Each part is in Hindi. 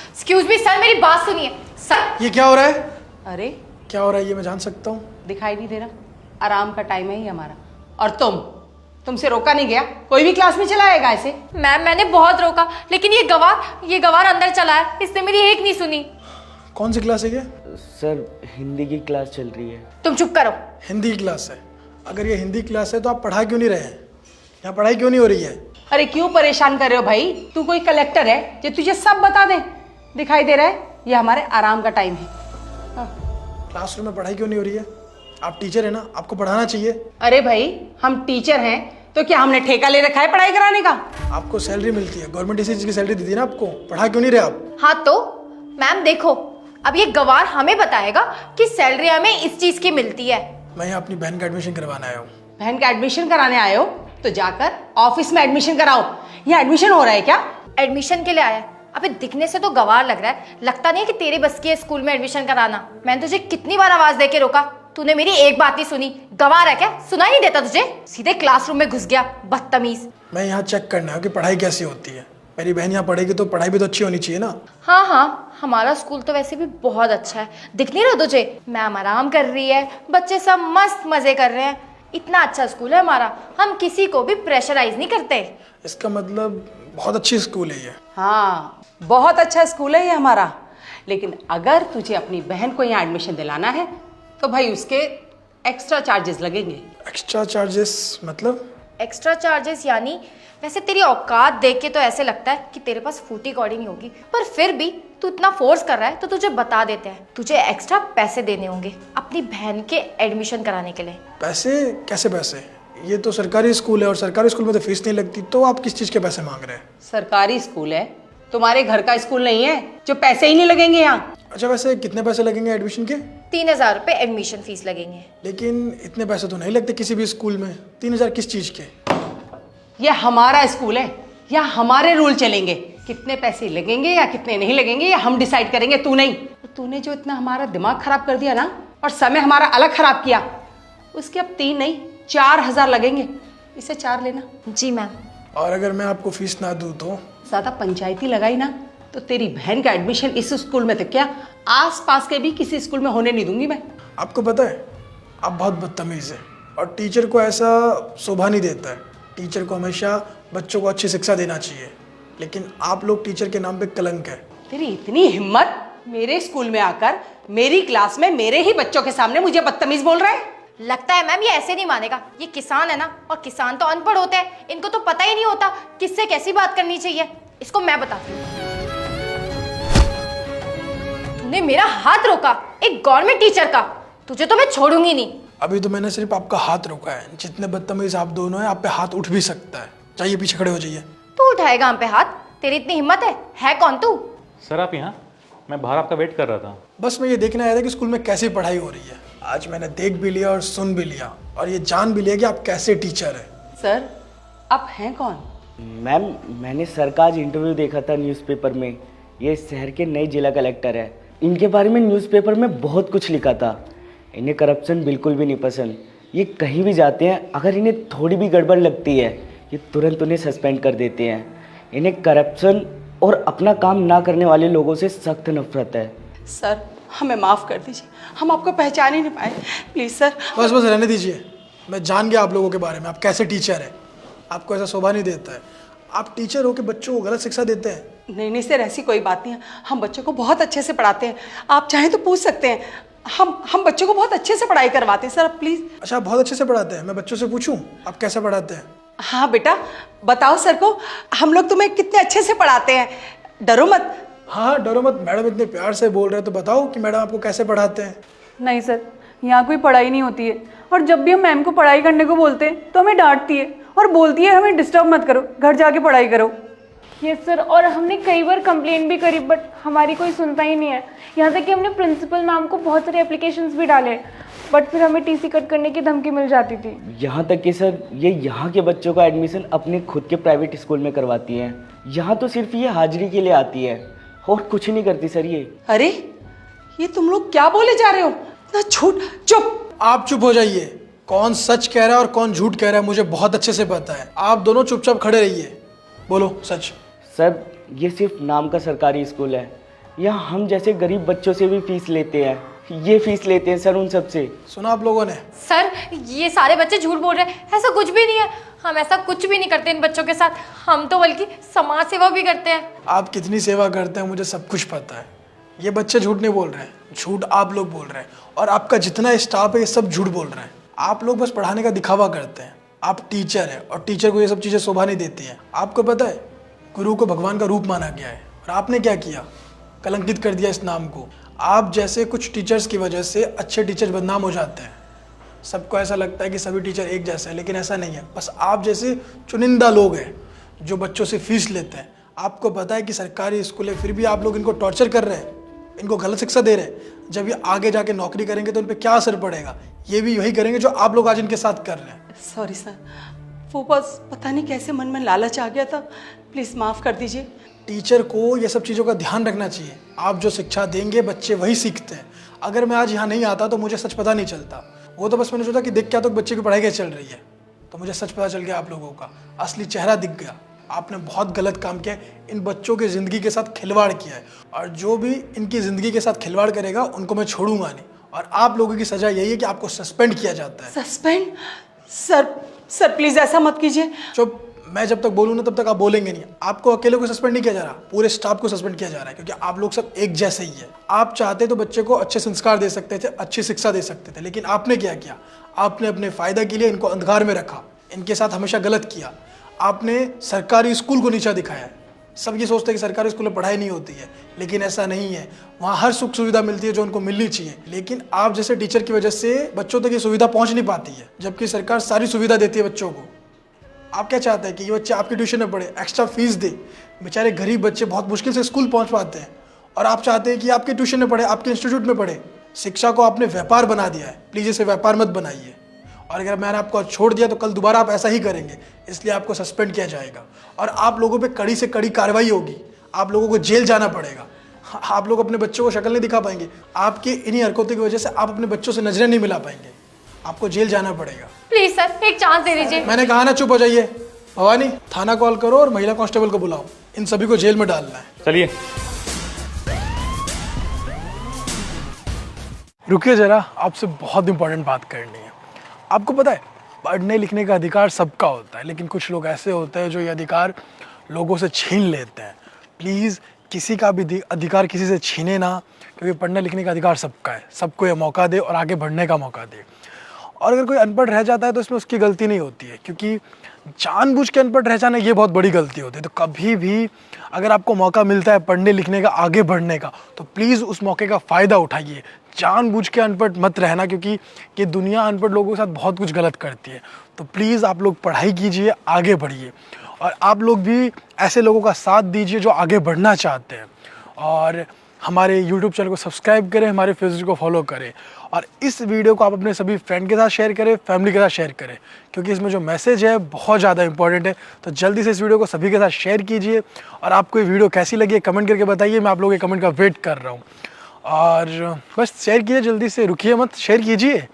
एक्सक्यूज मी सर, मेरी बात सुनिए सर। ये क्या हो रहा है? अरे क्या हो रहा है ये मैं जान सकता हूँ? दिखाई नहीं दे रहा? आराम का टाइम है ही हमारा। और तुमसे रोका नहीं गया? कोई भी क्लास में चला आएगा ऐसे? मैम मैंने बहुत रोका, लेकिन ये गवार अंदर चला है, इसने मेरी एक नहीं सुनी। कौन सी क्लास है ये? सर हिंदी की क्लास चल रही है। तुम चुप करो। हिंदी की क्लास है? अगर ये हिंदी क्लास है तो आप पढ़ा क्यों नहीं रहे हैं? यहाँ पढ़ाई क्यों नहीं हो रही है? अरे क्यों परेशान कर रहे हो भाई? तू कोई कलेक्टर है जो तुझे सब बता दे? दिखाई दे रहा है ये हमारे आराम का टाइम है। क्लासरूम में पढ़ाई क्यों नहीं हो रही है? आप टीचर है ना, आपको पढ़ाना चाहिए। अरे भाई हम टीचर हैं तो क्या हमने ठेका ले रखा है पढ़ाई कराने का? आपको सैलरी मिलती है, गवर्नमेंट इसी चीज की सैलरी देती है ना आपको। पढ़ा क्यों नहीं रहे आप? हाँ तो मैम देखो, अब ये गवार हमें बताएगा कि सैलरी हमें इस चीज की मिलती है। मैं यहाँ अपनी बहन का एडमिशन करवाने आया हूँ। बहन का एडमिशन कराने आए हो तो जाकर ऑफिस में एडमिशन कराओ। यहाँ एडमिशन हो रहा है क्या? एडमिशन के लिए आया है। अबे दिखने से तो गवार लग रहा है, लगता नहीं है कि तेरे बस की है स्कूल में एडमिशन कराना। मैंने तुझे कितनी बार आवाज देके रोका, तूने मेरी एक बात नहीं सुनी। गवार है क्या? सुनाई नहीं देता तुझे? सीधे क्लासरूम में घुस गया, बदतमीज। मैं यहाँ चेक करना है कि पढ़ाई कैसी होती है। मेरी बहन यहाँ पढ़ेगी तो पढ़ाई भी तो अच्छी होनी चाहिए ना। हाँ हाँ, हमारा स्कूल तो वैसे भी बहुत अच्छा है। दिख नहीं रहा तुझे? मैम आराम कर रही है, बच्चे सब मस्त मजे कर रहे हैं। इतना अच्छा स्कूल है हमारा, हम किसी को भी प्रेशराइज नहीं करते। इसका मतलब बहुत अच्छी स्कूल है ये। हाँ बहुत अच्छा स्कूल है ये हमारा। लेकिन अगर तुझे अपनी बहन को यहाँ एडमिशन दिलाना है तो भाई उसके एक्स्ट्रा चार्जेस लगेंगे। एक्स्ट्रा चार्जेस मतलब? एक्स्ट्रा चार्जेस यानी, वैसे तेरी औकात देख के तो ऐसे लगता है कि तेरे पास फूटी कौड़ी नहीं होगी, पर फिर भी तू इतना फोर्स कर रहा है तो तुझे बता देते हैं, तुझे एक्स्ट्रा पैसे देने होंगे अपनी बहन के एडमिशन कराने के लिए। पैसे? कैसे पैसे? ये तो सरकारी स्कूल है और सरकारी स्कूल में तो फीस नहीं लगती, तो आप किस चीज़ के पैसे मांग रहे हैं? सरकारी स्कूल है, तुम्हारे घर का स्कूल नहीं है जो पैसे ही नहीं लगेंगे यहाँ। अच्छा वैसे कितने पैसे लगेंगे एडमिशन के? 3000 रुपए एडमिशन फीस लगेंगे। लेकिन इतने पैसे तो नहीं लगते किसी भी स्कूल में। 3000 किस चीज़ के? ये हमारा स्कूल है, यहाँ हमारे रूल चलेंगे। कितने पैसे लगेंगे या कितने नहीं लगेंगे ये हम डिसाइड करेंगे, तू नहीं। तो तूने जो इतना हमारा दिमाग खराब कर दिया ना और समय हमारा अलग खराब किया, उसके अब 3 नहीं 4000 लगेंगे। इसे 4 लेना। जी मैम। और अगर मैं आपको फीस ना दूँ तो? ज़्यादा पंचायती लगाई ना तो तेरी बहन का एडमिशन इस स्कूल में तो क्या आस पास के भी किसी स्कूल में होने नहीं दूंगी मैं। आपको पता है आप बहुत बदतमीज है और टीचर को ऐसा शोभा नहीं देता है। टीचर को हमेशा बच्चों को अच्छी शिक्षा देना चाहिए, लेकिन आप लोग टीचर के नाम पे कलंक है। तेरी इतनी हिम्मत, मेरे स्कूल में आकर मेरी क्लास में मेरे ही बच्चों के सामने मुझे बदतमीज बोल रहा है। लगता है मैम ये ऐसे नहीं मानेगा। ये किसान है ना, और किसान तो अनपढ़ होते हैं, इनको तो पता ही नहीं होता किससे कैसी बात करनी चाहिए। इसको मैं बताती हूँ। तूने मेरा हाथ रोका, एक गवर्नमेंट टीचर का, तुझे तो मैं छोड़ूंगी नहीं। अभी तो मैंने सिर्फ आपका हाथ रोका है। जितने बदतमीज आप दोनों हैं, आप पे हाथ उठ भी सकता है। जाइए पीछे खड़े हो जाइए। तू उठाएगा हम पे हाथ? तेरी इतनी हिम्मत है कौन तू? सर आप यहाँ? मैं बाहर आपका वेट कर रहा था। बस मैं ये देखने आया था कि स्कूल में कैसी पढ़ाई हो रही है। आज मैंने देख भी लिया और सुन भी लिया और ये जान भी लिया कि आप कैसे टीचर हैं। सर आप हैं कौन? मैम मैंने सर का आज इंटरव्यू देखा था न्यूज़पेपर में। ये शहर के नए जिला कलेक्टर है। इनके बारे में न्यूज़पेपर में बहुत कुछ लिखा था। इन्हें करप्शन बिल्कुल भी नहीं पसंद। ये कहीं भी जाते हैं, अगर इन्हें थोड़ी भी गड़बड़ लगती है ये तुरंत उन्हें सस्पेंड कर देते हैं। इन्हें करप्शन और अपना काम ना करने वाले लोगों से सख्त नफरत है। सर हमें माफ़ कर दीजिए, हम आपको पहचान ही नहीं पाए, प्लीज़ सर। बस रहने दीजिए। मैं जान गया आप लोगों के बारे में, आप कैसे टीचर हैं। आपको ऐसा शोभा नहीं देता है। आप टीचर हो के बच्चों को गलत शिक्षा देते हैं। नहीं सर ऐसी कोई बात नहीं है, हम बच्चों को बहुत अच्छे से पढ़ाते हैं। आप चाहें तो पूछ सकते हैं, हम बच्चों को बहुत अच्छे से पढ़ाई करवाते हैं सर, प्लीज़। अच्छा आप बहुत अच्छे से पढ़ाते हैं? मैं बच्चों से पूछूं आप कैसे पढ़ाते हैं? हाँ बेटा बताओ सर को, हम लोग तुम्हें कितने अच्छे से पढ़ाते हैं, डरो मत। हाँ डरो मत। मैडम इतने प्यार से बोल रहे हैं तो बताओ कि मैडम आपको कैसे पढ़ाते हैं। नहीं सर, यहाँ कोई पढ़ाई नहीं होती है, और जब भी हम मैम को पढ़ाई करने को बोलते हैं तो हमें डांटती है और बोलती है हमें डिस्टर्ब मत करो, घर जाके पढ़ाई करो। यस सर, और हमने कई बार कंप्लेंट भी करी बट हमारी कोई सुनता ही नहीं है। यहाँ तक कि हमने प्रिंसिपल मैम को बहुत सारे एप्लीकेशंस भी डाले बट फिर हमें टीसी कट करने की धमकी मिल जाती थी। यहाँ तक कि सर ये यहाँ के बच्चों का एडमिशन अपने खुद के प्राइवेट स्कूल में करवाती हैं। यहाँ तो सिर्फ ये हाजिरी के लिए आती है और कुछ नहीं करती सर ये। अरे ये तुम लोग क्या बोले जा रहे हो? ना झूठ। चुप। आप चुप हो जाइए। कौन सच कह रहा है और कौन झूठ कह रहा है मुझे बहुत अच्छे से पता है। आप दोनों चुपचाप खड़े रहिए। बोलो सच। सर ये सिर्फ नाम का सरकारी स्कूल है, यहाँ हम जैसे गरीब बच्चों से भी फीस लेते हैं, ये फीस लेते हैं सर उन सब से। सुना आप लोगों ने? सर ये सारे बच्चे झूठ बोल रहे हैं, ऐसा कुछ भी नहीं है। हम ऐसा कुछ भी नहीं करते इन बच्चों के साथ, हम तो बल्कि समाज सेवा भी करते हैं। आप कितनी सेवा करते हैं मुझे सब कुछ पता है। ये बच्चे झूठ नहीं बोल रहे हैं, झूठ आप लोग बोल रहे हैं, और आपका जितना स्टाफ है ये सब झूठ बोल रहे हैं। आप लोग बस पढ़ाने का दिखावा करते हैं। आप टीचर हैं और टीचर को ये सब चीज़ें शोभा नहीं देती हैं। आपको पता है गुरु को भगवान का रूप माना गया है, और आपने क्या किया? कलंकित कर दिया इस नाम को। आप जैसे कुछ टीचर्स की वजह से अच्छे टीचर्स बदनाम हो जाते हैं। सबको ऐसा लगता है कि सभी टीचर एक जैसे हैं, लेकिन ऐसा नहीं है। बस आप जैसे चुनिंदा लोग हैं जो बच्चों से फीस लेते हैं। आपको पता है कि सरकारी स्कूल है, फिर भी आप लोग इनको टॉर्चर कर रहे हैं, इनको गलत शिक्षा दे रहे हैं। जब ये आगे जाके नौकरी करेंगे तो उन पर क्या असर पड़ेगा? ये भी वही करेंगे जो आप लोग आज इनके साथ कर रहे हैं। सॉरी सर, वो बस पता नहीं कैसे मन में लालच आ गया था, प्लीज़ माफ़ कर दीजिए। टीचर को ये सब चीज़ों का ध्यान रखना चाहिए। आप जो शिक्षा देंगे बच्चे वही सीखते हैं। अगर मैं आज यहाँ नहीं आता तो मुझे सच पता नहीं चलता। वो तो बस मैंने सोचा कि देख क्या तो बच्चे की पढ़ाई कैसे चल रही है, तो मुझे सच पता चल गया। आप लोगों का असली चेहरा दिख गया। आपने बहुत गलत काम किया है, इन बच्चों की ज़िंदगी के साथ खिलवाड़ किया है, और जो भी इनकी ज़िंदगी के साथ खिलवाड़ करेगा उनको मैं छोड़ूंगा नहीं। और आप लोगों की सज़ा यही है कि आपको सस्पेंड किया जाता है। सस्पेंड? सर प्लीज़ ऐसा मत कीजिए। चुप। मैं जब तक बोलूँ ना तब तक आप बोलेंगे नहीं। आपको अकेले को सस्पेंड नहीं किया जा रहा, पूरे स्टाफ को सस्पेंड किया जा रहा है, क्योंकि आप लोग सब एक जैसे ही है। आप चाहते तो बच्चे को अच्छे संस्कार दे सकते थे, अच्छी शिक्षा दे सकते थे, लेकिन आपने क्या किया? आपने अपने फ़ायदा के लिए इनको अंधकार में रखा, इनके साथ हमेशा गलत किया। आपने सरकारी स्कूल को नीचा दिखाया है। सब ये सोचते हैं कि सरकारी स्कूल में पढ़ाई नहीं होती है, लेकिन ऐसा नहीं है। वहाँ हर सुख सुविधा मिलती है जो उनको मिलनी चाहिए, लेकिन आप जैसे टीचर की वजह से बच्चों तक ये सुविधा पहुँच नहीं पाती है, जबकि सरकार सारी सुविधा देती है बच्चों को। आप क्या चाहते हैं कि ये बच्चे आपके ट्यूशन में पढ़े, एक्स्ट्रा फीस दे? बेचारे गरीब बच्चे बहुत मुश्किल से स्कूल पहुंच पाते हैं, और आप चाहते हैं कि आपके ट्यूशन में पढ़े, आपके इंस्टीट्यूट में पढ़े। शिक्षा को आपने व्यापार बना दिया है। प्लीज़ इसे व्यापार मत बनाइए, और अगर मैंने आपको छोड़ दिया तो कल दोबारा आप ऐसा ही करेंगे, इसलिए आपको सस्पेंड किया जाएगा, और आप लोगों पर कड़ी से कड़ी कार्रवाई होगी। आप लोगों को जेल जाना पड़ेगा। आप लोग अपने बच्चों को शक्ल नहीं दिखा पाएंगे। आपके इन्हीं हरकतों की वजह से आप अपने बच्चों से नजरें नहीं मिला पाएंगे। आपको जेल जाना पड़ेगा। प्लीज सर एक चांस दे दीजिए। मैंने कहा ना, चुप हो जाइए। भवानी, थाना कॉल करो और महिला कांस्टेबल को बुलाओ। इन सभी को जेल में डालना है। चलिए। रुकिए जरा, आपसे बहुत इंपॉर्टेंट बात करनी है। आपको पता है पढ़ने लिखने का अधिकार सबका होता है, लेकिन कुछ लोग ऐसे होते हैं जो ये अधिकार लोगों से छीन लेते हैं। प्लीज़ किसी का भी अधिकार किसी से छीने ना, क्योंकि पढ़ने लिखने का अधिकार सबका है। सबको ये मौका दे और आगे बढ़ने का मौका दे। और अगर कोई अनपढ़ रह जाता है तो इसमें उसकी गलती नहीं होती है, क्योंकि जानबूझ के अनपढ़ रह जाना ये बहुत बड़ी गलती होती है। तो कभी भी अगर आपको मौका मिलता है पढ़ने लिखने का, आगे बढ़ने का, तो प्लीज़ उस मौके का फ़ायदा उठाइए। जानबूझ के अनपढ़ मत रहना, क्योंकि ये दुनिया अनपढ़ लोगों के साथ बहुत कुछ गलत करती है। तो प्लीज़ आप लोग पढ़ाई कीजिए, आगे बढ़िए, और आप लोग भी ऐसे लोगों का साथ दीजिए जो आगे बढ़ना चाहते हैं। और हमारे YouTube चैनल को सब्सक्राइब करें, हमारे फेसबुक को फॉलो करें, और इस वीडियो को आप अपने सभी फ्रेंड के साथ शेयर करें, फैमिली के साथ शेयर करें, क्योंकि इसमें जो मैसेज है बहुत ज़्यादा इंपॉर्टेंट है। तो जल्दी से इस वीडियो को सभी के साथ शेयर कीजिए, और आपको ये वीडियो कैसी लगी है कमेंट करके बताइए। मैं आप लोगों के कमेंट का वेट कर रहा हूँ, और बस शेयर कीजिए, जल्दी से रुकिए मत, शेयर कीजिए,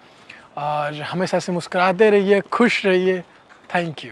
और हमेशा से मुस्कुराते रहिए, खुश रहिए। Thank you.